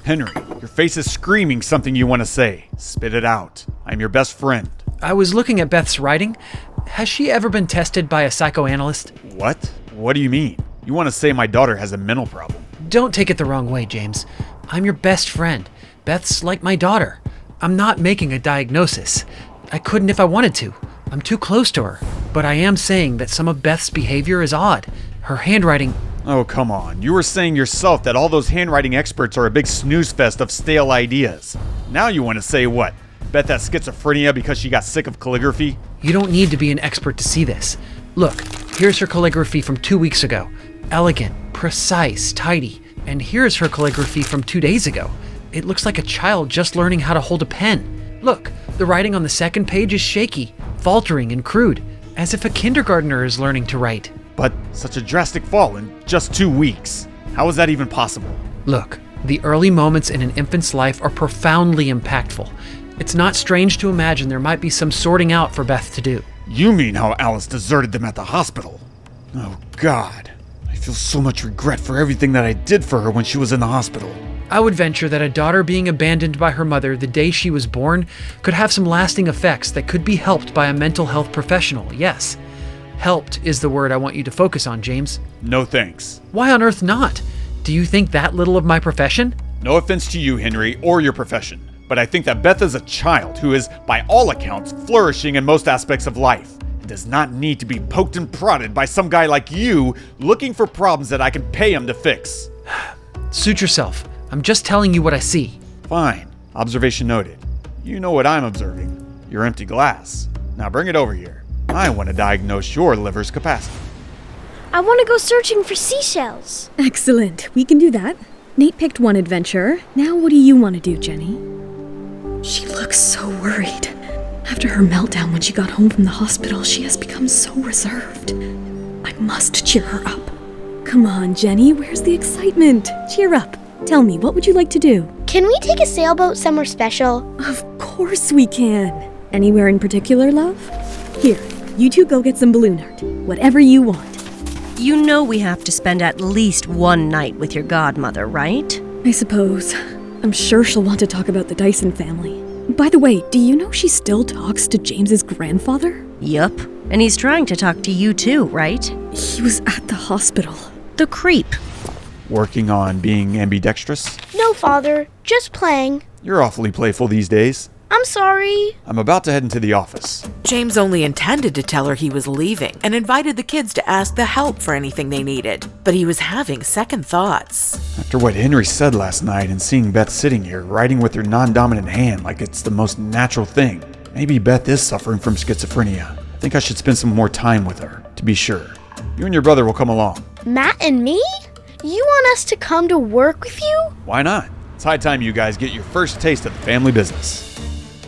Henry, your face is screaming something you want to say. Spit it out. I'm your best friend. I was looking at Beth's writing. Has she ever been tested by a psychoanalyst? What? What do you mean? You want to say my daughter has a mental problem? Don't take it the wrong way, James. I'm your best friend. Beth's like my daughter. I'm not making a diagnosis. I couldn't if I wanted to. I'm too close to her. But I am saying that some of Beth's behavior is odd. Her handwriting... Oh, come on. You were saying yourself that all those handwriting experts are a big snooze fest of stale ideas. Now you want to say what? Beth has schizophrenia because she got sick of calligraphy? You don't need to be an expert to see this. Look, here's her calligraphy from 2 weeks ago. Elegant, precise, tidy. And here's her calligraphy from 2 days ago. It looks like a child just learning how to hold a pen. Look, the writing on the second page is shaky, faltering and crude, as if a kindergartner is learning to write. But such a drastic fall in just 2 weeks. How is that even possible? Look, the early moments in an infant's life are profoundly impactful. It's not strange to imagine there might be some sorting out for Beth to do. You mean how Alice deserted them at the hospital? Oh, God. I feel so much regret for everything that I did for her when she was in the hospital. I would venture that a daughter being abandoned by her mother the day she was born could have some lasting effects that could be helped by a mental health professional, yes. Helped is the word I want you to focus on, James. No thanks. Why on earth not? Do you think that little of my profession? No offense to you, Henry, or your profession, but I think that Beth is a child who is, by all accounts, flourishing in most aspects of life and does not need to be poked and prodded by some guy like you looking for problems that I can pay him to fix. Suit yourself. I'm just telling you what I see. Fine. Observation noted. You know what I'm observing. Your empty glass. Now bring it over here. I want to diagnose your liver's capacity. I want to go searching for seashells. Excellent. We can do that. Nate picked one adventure. Now what do you want to do, Jenny? She looks so worried. After her meltdown when she got home from the hospital, she has become so reserved. I must cheer her up. Come on, Jenny. Where's the excitement? Cheer up. Tell me, what would you like to do? Can we take a sailboat somewhere special? Of course we can. Anywhere in particular, love? Here, you two go get some balloon art. Whatever you want. You know we have to spend at least one night with your godmother, right? I suppose. I'm sure she'll want to talk about the Dyson family. By the way, do you know she still talks to James's grandfather? Yup. And he's trying to talk to you too, right? He was at the hospital. The creep. Working on being ambidextrous? No, Father. Just playing. You're awfully playful these days. I'm sorry. I'm about to head into the office. James only intended to tell her he was leaving and invited the kids to ask the help for anything they needed. But he was having second thoughts. After what Henry said last night and seeing Beth sitting here writing with her non-dominant hand like it's the most natural thing, maybe Beth is suffering from schizophrenia. I think I should spend some more time with her, to be sure. You and your brother will come along. Matt and me? You want us to come to work with you? Why not? It's high time you guys get your first taste of the family business.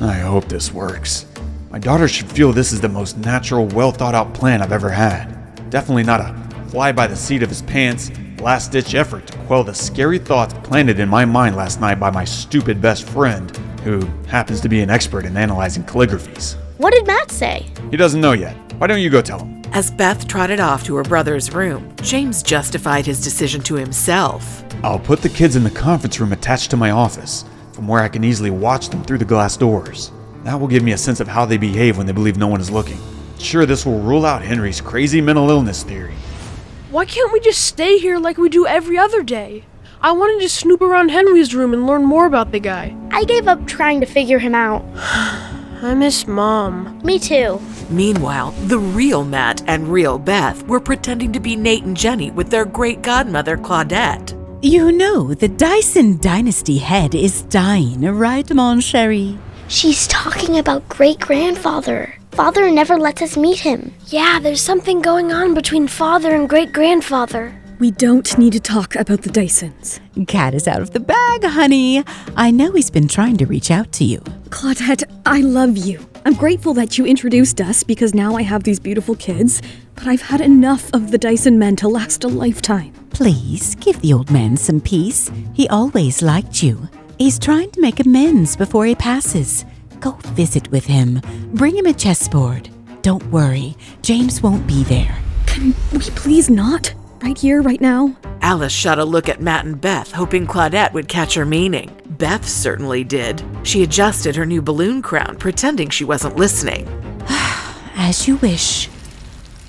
I hope this works. My daughter should feel this is the most natural, well-thought-out plan I've ever had. Definitely not a fly-by-the-seat-of-his-pants, last-ditch effort to quell the scary thoughts planted in my mind last night by my stupid best friend, who happens to be an expert in analyzing calligraphies. What did Matt say? He doesn't know yet. Why don't you go tell him? As Beth trotted off to her brother's room, James justified his decision to himself. I'll put the kids in the conference room attached to my office, from where I can easily watch them through the glass doors. That will give me a sense of how they behave when they believe no one is looking. Sure, this will rule out Henry's crazy mental illness theory. Why can't we just stay here like we do every other day? I wanted to snoop around Henry's room and learn more about the guy. I gave up trying to figure him out. I miss Mom. Me too. Meanwhile, the real Matt and real Beth were pretending to be Nate and Jenny with their great-godmother, Claudette. You know, the Dyson dynasty head is dying, right, mon chéri? She's talking about great-grandfather. Father never lets us meet him. Yeah, there's something going on between father and great-grandfather. We don't need to talk about the Dysons. Cat is out of the bag, honey. I know he's been trying to reach out to you. Claudette, I love you. I'm grateful that you introduced us because now I have these beautiful kids, but I've had enough of the Dyson men to last a lifetime. Please, give the old man some peace. He always liked you. He's trying to make amends before he passes. Go visit with him. Bring him a chessboard. Don't worry, James won't be there. Can we please not? Right here, right now. Alice shot a look at Matt and Beth, hoping Claudette would catch her meaning. Beth certainly did. She adjusted her new balloon crown, pretending she wasn't listening. As you wish.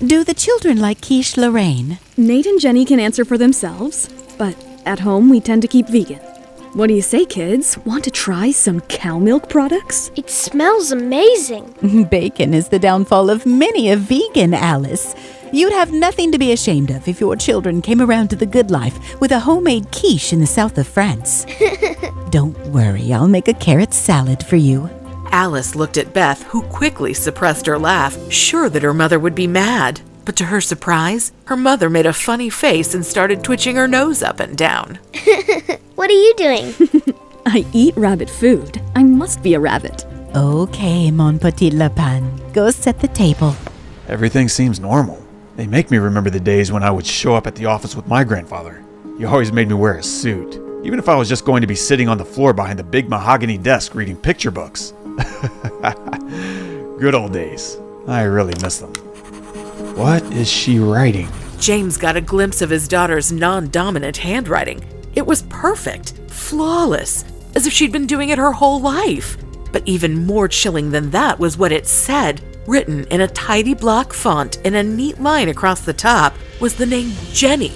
Do the children like quiche Lorraine? Nate and Jenny can answer for themselves, but at home we tend to keep vegan. What do you say, kids? Want to try some cow milk products? It smells amazing. Bacon is the downfall of many a vegan, Alice. You'd have nothing to be ashamed of if your children came around to the good life with a homemade quiche in the south of France. Don't worry, I'll make a carrot salad for you. Alice looked at Beth, who quickly suppressed her laugh, sure that her mother would be mad. But to her surprise, her mother made a funny face and started twitching her nose up and down. What are you doing? I eat rabbit food. I must be a rabbit. Okay, mon petit lapin. Go set the table. Everything seems normal. They make me remember the days when I would show up at the office with my grandfather. He always made me wear a suit, even if I was just going to be sitting on the floor behind the big mahogany desk reading picture books. Good old days. I really miss them. What is she writing? James got a glimpse of his daughter's non-dominant handwriting. It was perfect, flawless, as if she'd been doing it her whole life. But even more chilling than that was what it said. Written in a tidy block font in a neat line across the top was the name Jenny.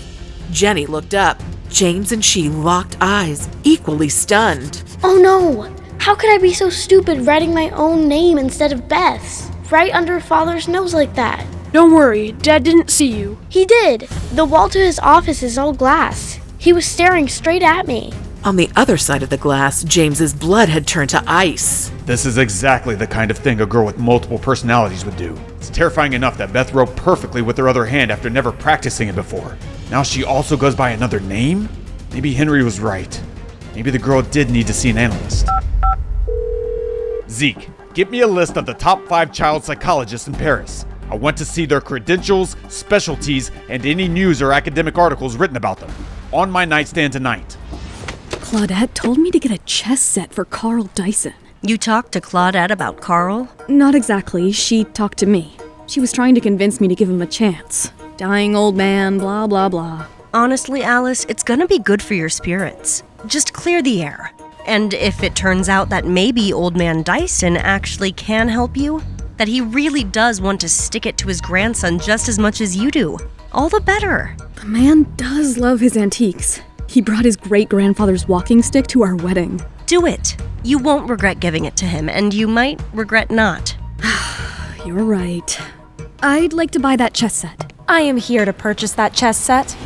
Jenny looked up. James and she locked eyes, equally stunned. Oh no! How could I be so stupid writing my own name instead of Beth's? Right under Father's nose like that. Don't worry, Dad didn't see you. He did. The wall to his office is all glass. He was staring straight at me. On the other side of the glass, James's blood had turned to ice. This is exactly the kind of thing a girl with multiple personalities would do. It's terrifying enough that Beth wrote perfectly with her other hand after never practicing it before. Now she also goes by another name? Maybe Henry was right. Maybe the girl did need to see an analyst. Zeke, get me a list of the top 5 child psychologists in Paris. I want to see their credentials, specialties, and any news or academic articles written about them. On my nightstand tonight. Claudette told me to get a chess set for Carl Dyson. You talked to Claudette about Carl? Not exactly. She talked to me. She was trying to convince me to give him a chance. Dying old man, blah, blah, blah. Honestly, Alice, it's gonna be good for your spirits. Just clear the air. And if it turns out that maybe old man Dyson actually can help you, that he really does want to stick it to his grandson just as much as you do, all the better. The man does love his antiques. He brought his great-grandfather's walking stick to our wedding. Do it. You won't regret giving it to him, and you might regret not. You're right. I'd like to buy that chess set. I am here to purchase that chess set.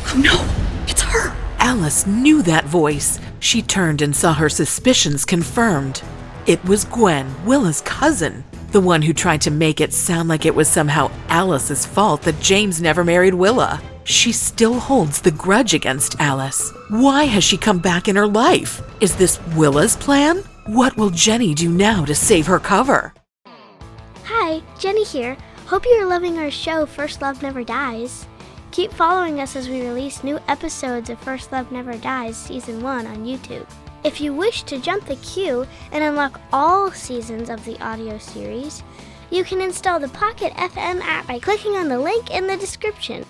Oh no, it's her. Alice knew that voice. She turned and saw her suspicions confirmed. It was Gwen, Willa's cousin, the one who tried to make it sound like it was somehow Alice's fault that James never married Willa. She still holds the grudge against Alice. Why has she come back in her life? Is this Willa's plan? What will Jenny do now to save her cover? Hi, Jenny here. Hope you're loving our show, First Love Never Dies. Keep following us as we release new episodes of First Love Never Dies Season 1 on YouTube. If you wish to jump the queue and unlock all seasons of the audio series, you can install the Pocket FM app by clicking on the link in the description.